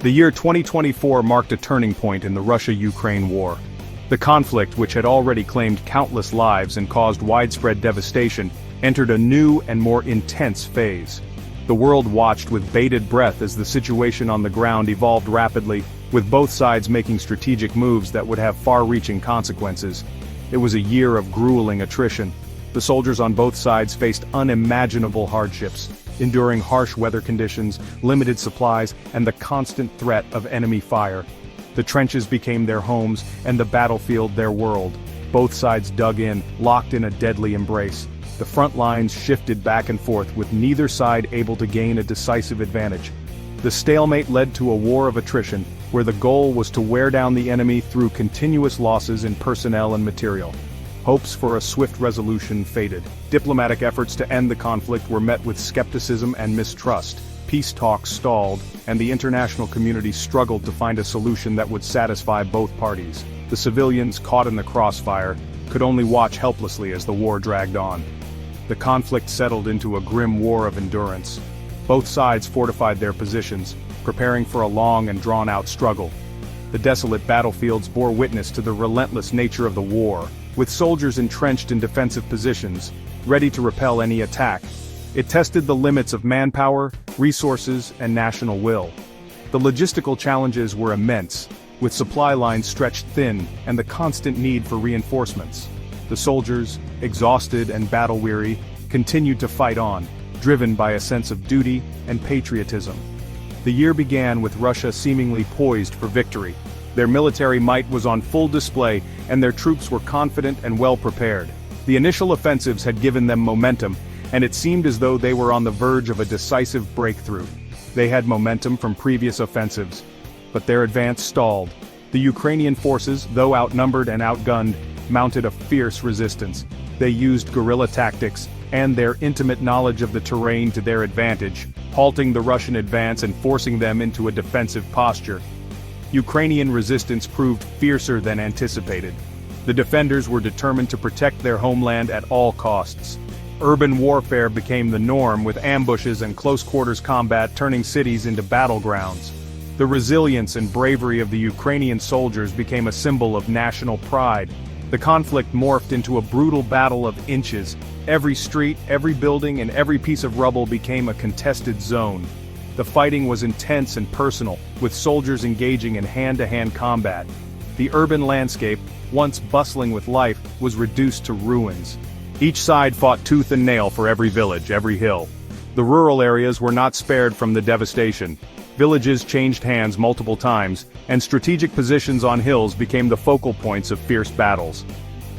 The year 2024 marked a turning point in the Russia-Ukraine war. The conflict, which had already claimed countless lives and caused widespread devastation, entered a new and more intense phase. The world watched with bated breath as the situation on the ground evolved rapidly, with both sides making strategic moves that would have far-reaching consequences. It was a year of grueling attrition. The soldiers on both sides faced unimaginable hardships, enduring harsh weather conditions, limited supplies, and the constant threat of enemy fire. The trenches became their homes, and the battlefield their world. Both sides dug in, locked in a deadly embrace. The front lines shifted back and forth, with neither side able to gain a decisive advantage. The stalemate led to a war of attrition, where the goal was to wear down the enemy through continuous losses in personnel and material. Hopes for a swift resolution faded. Diplomatic efforts to end the conflict were met with skepticism and mistrust. Peace talks stalled, and the international community struggled to find a solution that would satisfy both parties. The civilians, caught in the crossfire, could only watch helplessly as the war dragged on. The conflict settled into a grim war of endurance. Both sides fortified their positions, preparing for a long and drawn-out struggle. The desolate battlefields bore witness to the relentless nature of the war, with soldiers entrenched in defensive positions, ready to repel any attack. It tested the limits of manpower, resources, and national will. The logistical challenges were immense, with supply lines stretched thin and the constant need for reinforcements. The soldiers, exhausted and battle-weary, continued to fight on, driven by a sense of duty and patriotism. The year began with Russia seemingly poised for victory. Their military might was on full display, and their troops were confident and well-prepared. The initial offensives had given them momentum, and it seemed as though they were on the verge of a decisive breakthrough. They had momentum from previous offensives, but their advance stalled. The Ukrainian forces, though outnumbered and outgunned, mounted a fierce resistance. They used guerrilla tactics and their intimate knowledge of the terrain to their advantage, halting the Russian advance and forcing them into a defensive posture. Ukrainian resistance proved fiercer than anticipated. The defenders were determined to protect their homeland at all costs. Urban warfare became the norm, with ambushes and close-quarters combat turning cities into battlegrounds. The resilience and bravery of the Ukrainian soldiers became a symbol of national pride. The conflict morphed into a brutal battle of inches. Every street, every building, and every piece of rubble became a contested zone. The fighting was intense and personal, with soldiers engaging in hand-to-hand combat. The urban landscape, once bustling with life, was reduced to ruins. Each side fought tooth and nail for every village, every hill. The rural areas were not spared from the devastation. Villages changed hands multiple times, and strategic positions on hills became the focal points of fierce battles.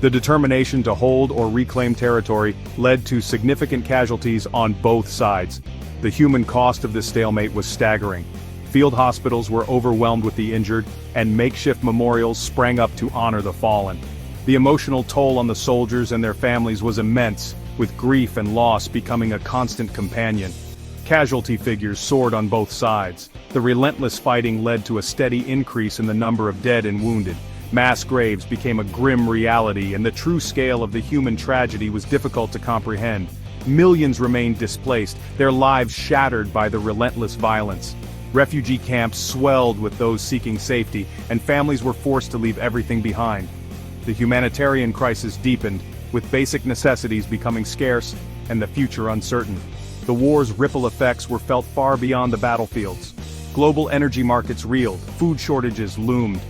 The determination to hold or reclaim territory led to significant casualties on both sides. The human cost of this stalemate was staggering. Field hospitals were overwhelmed with the injured, and makeshift memorials sprang up to honor the fallen. The emotional toll on the soldiers and their families was immense, with grief and loss becoming a constant companion. Casualty figures soared on both sides. The relentless fighting led to a steady increase in the number of dead and wounded. Mass graves became a grim reality, and the true scale of the human tragedy was difficult to comprehend. Millions remained displaced, their lives shattered by the relentless violence. Refugee camps swelled with those seeking safety, and families were forced to leave everything behind. The humanitarian crisis deepened, with basic necessities becoming scarce and the future uncertain. The war's ripple effects were felt far beyond the battlefields. Global energy markets reeled, food shortages loomed.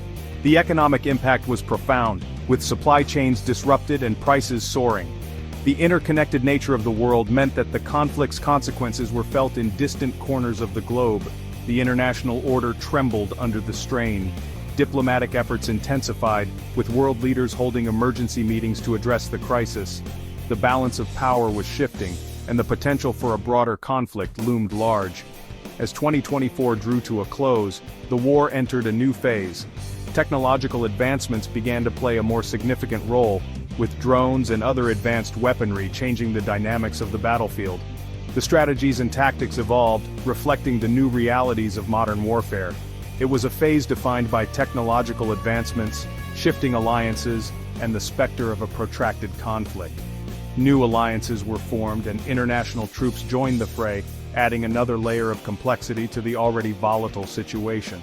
The economic impact was profound, with supply chains disrupted and prices soaring. The interconnected nature of the world meant that the conflict's consequences were felt in distant corners of the globe. The international order trembled under the strain. Diplomatic efforts intensified, with world leaders holding emergency meetings to address the crisis. The balance of power was shifting, and the potential for a broader conflict loomed large. As 2024 drew to a close, the war entered a new phase. Technological advancements began to play a more significant role, with drones and other advanced weaponry changing the dynamics of the battlefield. The strategies and tactics evolved, reflecting the new realities of modern warfare. It was a phase defined by technological advancements, shifting alliances, and the specter of a protracted conflict. New alliances were formed and international troops joined the fray, adding another layer of complexity to the already volatile situation.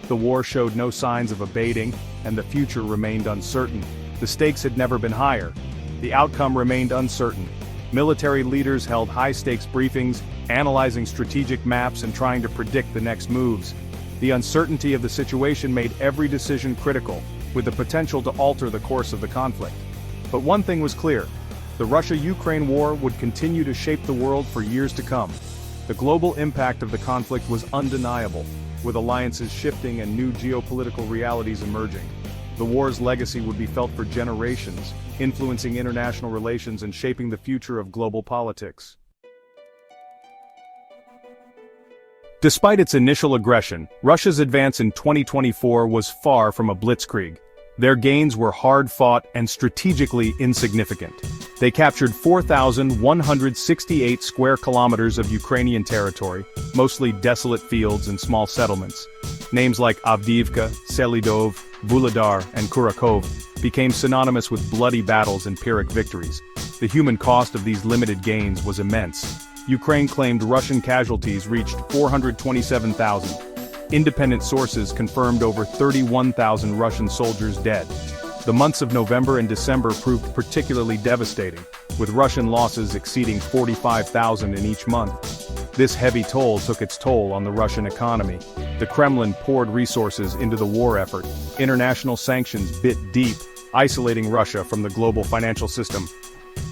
The war showed no signs of abating, and the future remained uncertain. The stakes had never been higher. The outcome remained uncertain. Military leaders held high-stakes briefings, analyzing strategic maps and trying to predict the next moves. The uncertainty of the situation made every decision critical, with the potential to alter the course of the conflict. But one thing was clear: the Russia-Ukraine war would continue to shape the world for years to come. The global impact of the conflict was undeniable, with alliances shifting and new geopolitical realities emerging. The war's legacy would be felt for generations, influencing international relations and shaping the future of global politics. Despite its initial aggression, Russia's advance in 2024 was far from a blitzkrieg. Their gains were hard-fought and strategically insignificant. They captured 4,168 square kilometers of Ukrainian territory, mostly desolate fields and small settlements. Names like Avdiivka, Selidov, Vuhledar, and Kurakov became synonymous with bloody battles and Pyrrhic victories. The human cost of these limited gains was immense. Ukraine claimed Russian casualties reached 427,000. Independent sources confirmed over 31,000 Russian soldiers dead. The months of November and December proved particularly devastating, with Russian losses exceeding 45,000 in each month. This heavy toll took its toll on the Russian economy. The Kremlin poured resources into the war effort. International sanctions bit deep, isolating Russia from the global financial system.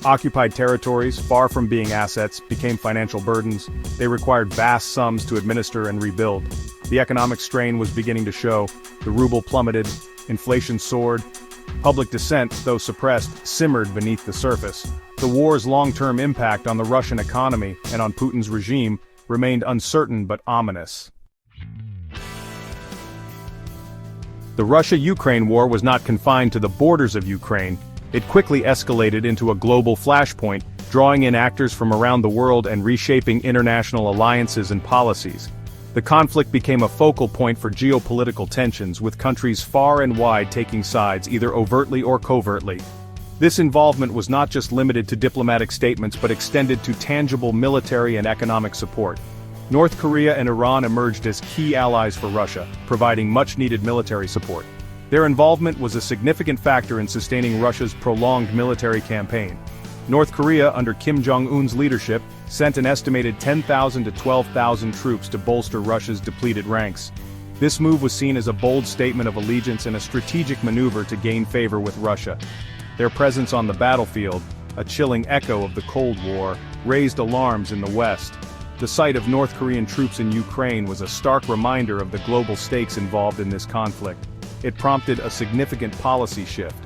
Occupied territories, far from being assets, became financial burdens. They required vast sums to administer and rebuild. The economic strain was beginning to show. The ruble plummeted, inflation soared. Public dissent, though suppressed, simmered beneath the surface. The war's long-term impact on the Russian economy and on Putin's regime remained uncertain but ominous. The Russia-Ukraine war was not confined to the borders of Ukraine. It quickly escalated into a global flashpoint, drawing in actors from around the world and reshaping international alliances and policies. The conflict became a focal point for geopolitical tensions, with countries far and wide taking sides either overtly or covertly. This involvement was not just limited to diplomatic statements but extended to tangible military and economic support. North Korea and Iran emerged as key allies for Russia, providing much-needed military support. Their involvement was a significant factor in sustaining Russia's prolonged military campaign. North Korea, under Kim Jong-un's leadership, sent an estimated 10,000 to 12,000 troops to bolster Russia's depleted ranks. This move was seen as a bold statement of allegiance and a strategic maneuver to gain favor with Russia. Their presence on the battlefield, a chilling echo of the Cold War, raised alarms in the West. The sight of North Korean troops in Ukraine was a stark reminder of the global stakes involved in this conflict. It prompted a significant policy shift.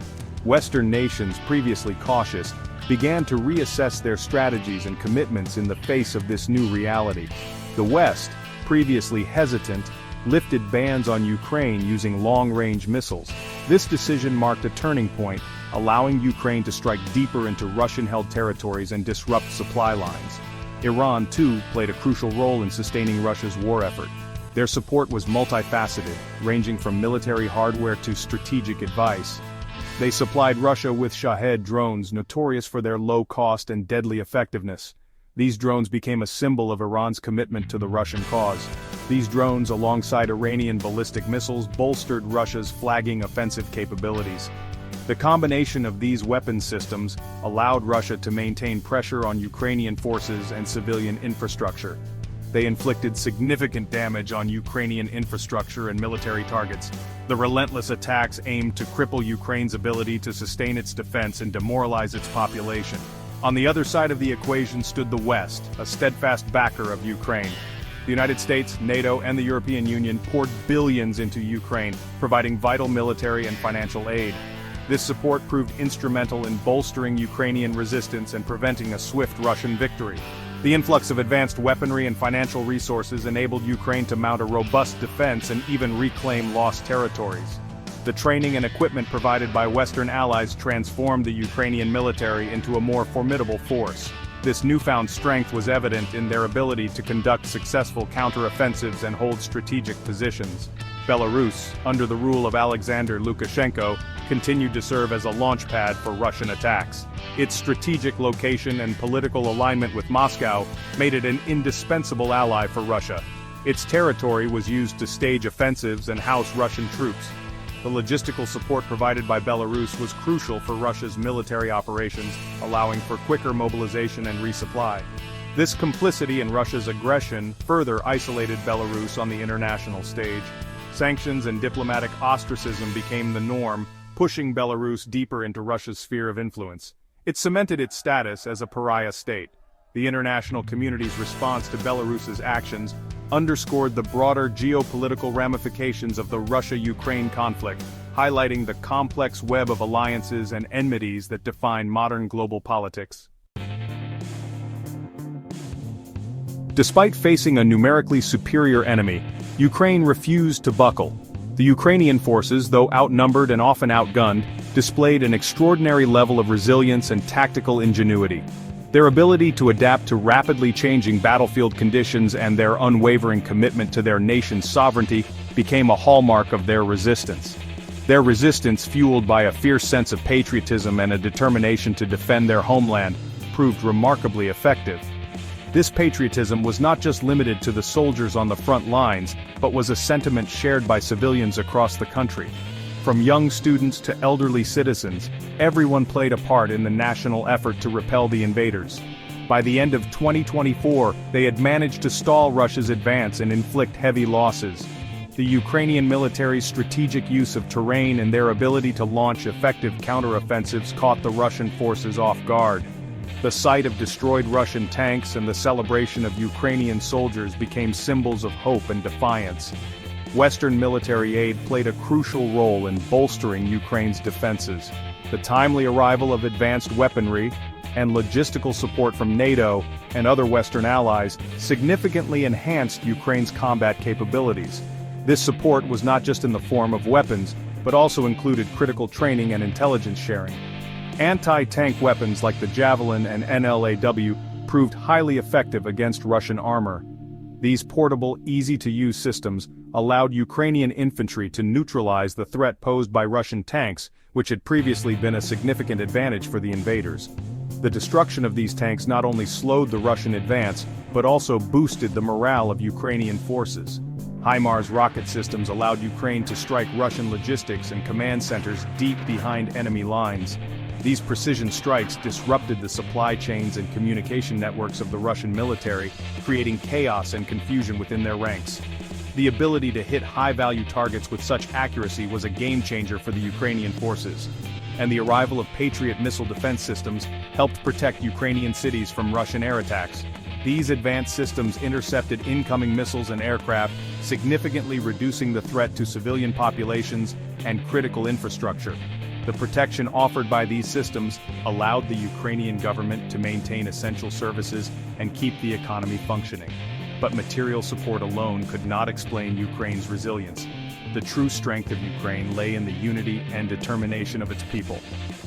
Western nations, previously cautious, began to reassess their strategies and commitments in the face of this new reality. The West, previously hesitant, lifted bans on Ukraine using long-range missiles. This decision marked a turning point, allowing Ukraine to strike deeper into Russian-held territories and disrupt supply lines. Iran, too, played a crucial role in sustaining Russia's war effort. Their support was multifaceted, ranging from military hardware to strategic advice. They supplied Russia with Shahed drones, notorious for their low cost and deadly effectiveness. These drones became a symbol of Iran's commitment to the Russian cause. These drones, alongside Iranian ballistic missiles, bolstered Russia's flagging offensive capabilities. The combination of these weapon systems allowed Russia to maintain pressure on Ukrainian forces and civilian infrastructure. They inflicted significant damage on Ukrainian infrastructure and military targets. The relentless attacks aimed to cripple Ukraine's ability to sustain its defense and demoralize its population. On the other side of the equation stood the West, a steadfast backer of Ukraine. The United States, NATO, and the European Union poured billions into Ukraine, providing vital military and financial aid. This support proved instrumental in bolstering Ukrainian resistance and preventing a swift Russian victory. The influx of advanced weaponry and financial resources enabled Ukraine to mount a robust defense and even reclaim lost territories. The training and equipment provided by Western allies transformed the Ukrainian military into a more formidable force. This newfound strength was evident in their ability to conduct successful counteroffensives and hold strategic positions. Belarus, under the rule of Alexander Lukashenko, continued to serve as a launchpad for Russian attacks. Its strategic location and political alignment with Moscow made it an indispensable ally for Russia. Its territory was used to stage offensives and house Russian troops. The logistical support provided by Belarus was crucial for Russia's military operations, allowing for quicker mobilization and resupply. This complicity in Russia's aggression further isolated Belarus on the international stage. Sanctions and diplomatic ostracism became the norm, pushing Belarus deeper into Russia's sphere of influence. It cemented its status as a pariah state. The international community's response to Belarus's actions underscored the broader geopolitical ramifications of the Russia-Ukraine conflict, highlighting the complex web of alliances and enmities that define modern global politics. Despite facing a numerically superior enemy, Ukraine refused to buckle. The Ukrainian forces, though outnumbered and often outgunned, displayed an extraordinary level of resilience and tactical ingenuity. Their ability to adapt to rapidly changing battlefield conditions and their unwavering commitment to their nation's sovereignty became a hallmark of their resistance. Their resistance, fueled by a fierce sense of patriotism and a determination to defend their homeland, proved remarkably effective. This patriotism was not just limited to the soldiers on the front lines, but was a sentiment shared by civilians across the country. From young students to elderly citizens, everyone played a part in the national effort to repel the invaders. By the end of 2024, they had managed to stall Russia's advance and inflict heavy losses. The Ukrainian military's strategic use of terrain and their ability to launch effective counteroffensives caught the Russian forces off guard. The sight of destroyed Russian tanks and the celebration of Ukrainian soldiers became symbols of hope and defiance. Western military aid played a crucial role in bolstering Ukraine's defenses. The timely arrival of advanced weaponry and logistical support from NATO and other Western allies significantly enhanced Ukraine's combat capabilities. This support was not just in the form of weapons, but also included critical training and intelligence sharing. Anti-tank weapons like the Javelin and NLAW proved highly effective against Russian armor. These portable, easy-to-use systems allowed Ukrainian infantry to neutralize the threat posed by Russian tanks, which had previously been a significant advantage for the invaders. The destruction of these tanks not only slowed the Russian advance, but also boosted the morale of Ukrainian forces. HIMARS rocket systems allowed Ukraine to strike Russian logistics and command centers deep behind enemy lines. These precision strikes disrupted the supply chains and communication networks of the Russian military, creating chaos and confusion within their ranks. The ability to hit high-value targets with such accuracy was a game-changer for the Ukrainian forces. And the arrival of Patriot missile defense systems helped protect Ukrainian cities from Russian air attacks. These advanced systems intercepted incoming missiles and aircraft, significantly reducing the threat to civilian populations and critical infrastructure. The protection offered by these systems allowed the Ukrainian government to maintain essential services and keep the economy functioning. But material support alone could not explain Ukraine's resilience. The true strength of Ukraine lay in the unity and determination of its people.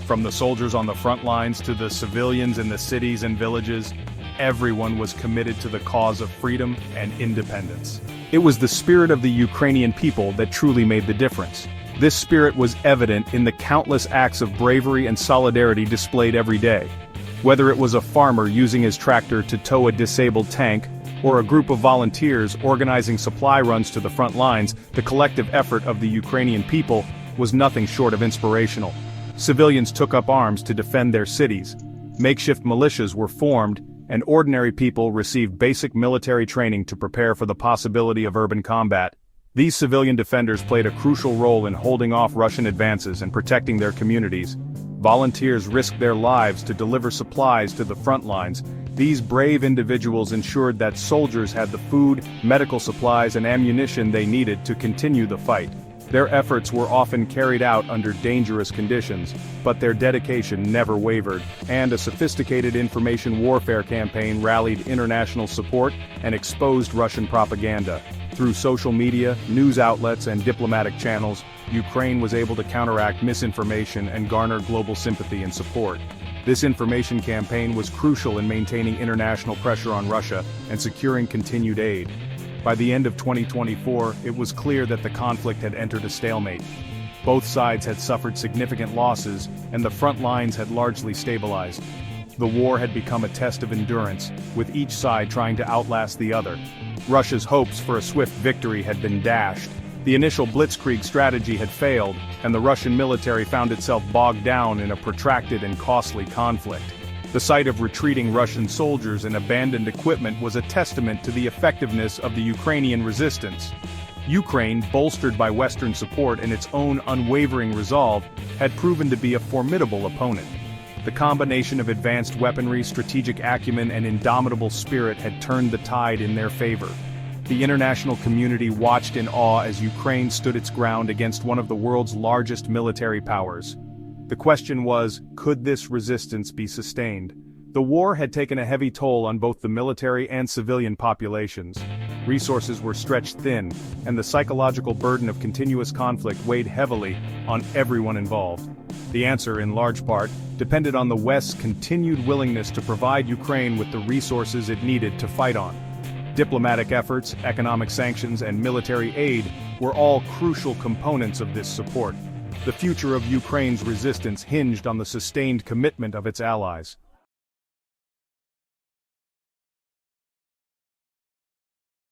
From the soldiers on the front lines to the civilians in the cities and villages, everyone was committed to the cause of freedom and independence. It was the spirit of the Ukrainian people that truly made the difference. This spirit was evident in the countless acts of bravery and solidarity displayed every day. Whether it was a farmer using his tractor to tow a disabled tank, or a group of volunteers organizing supply runs to the front lines, the collective effort of the Ukrainian people was nothing short of inspirational. Civilians took up arms to defend their cities. Makeshift militias were formed, and ordinary people received basic military training to prepare for the possibility of urban combat. These civilian defenders played a crucial role in holding off Russian advances and protecting their communities. Volunteers risked their lives to deliver supplies to the front lines. These brave individuals ensured that soldiers had the food, medical supplies, and ammunition they needed to continue the fight. Their efforts were often carried out under dangerous conditions, but their dedication never wavered, and a sophisticated information warfare campaign rallied international support and exposed Russian propaganda. Through social media, news outlets, and diplomatic channels, Ukraine was able to counteract misinformation and garner global sympathy and support. This information campaign was crucial in maintaining international pressure on Russia and securing continued aid. By the end of 2024, it was clear that the conflict had entered a stalemate. Both sides had suffered significant losses, and the front lines had largely stabilized. The war had become a test of endurance, with each side trying to outlast the other. Russia's hopes for a swift victory had been dashed. The initial blitzkrieg strategy had failed, and the Russian military found itself bogged down in a protracted and costly conflict. The sight of retreating Russian soldiers and abandoned equipment was a testament to the effectiveness of the Ukrainian resistance. Ukraine, bolstered by Western support and its own unwavering resolve, had proven to be a formidable opponent. The combination of advanced weaponry, strategic acumen, and indomitable spirit had turned the tide in their favor. The international community watched in awe as Ukraine stood its ground against one of the world's largest military powers. The question was, could this resistance be sustained? The war had taken a heavy toll on both the military and civilian populations. Resources were stretched thin, and the psychological burden of continuous conflict weighed heavily on everyone involved. The answer, in large part, depended on the West's continued willingness to provide Ukraine with the resources it needed to fight on. Diplomatic efforts, economic sanctions, and military aid were all crucial components of this support. The future of Ukraine's resistance hinged on the sustained commitment of its allies.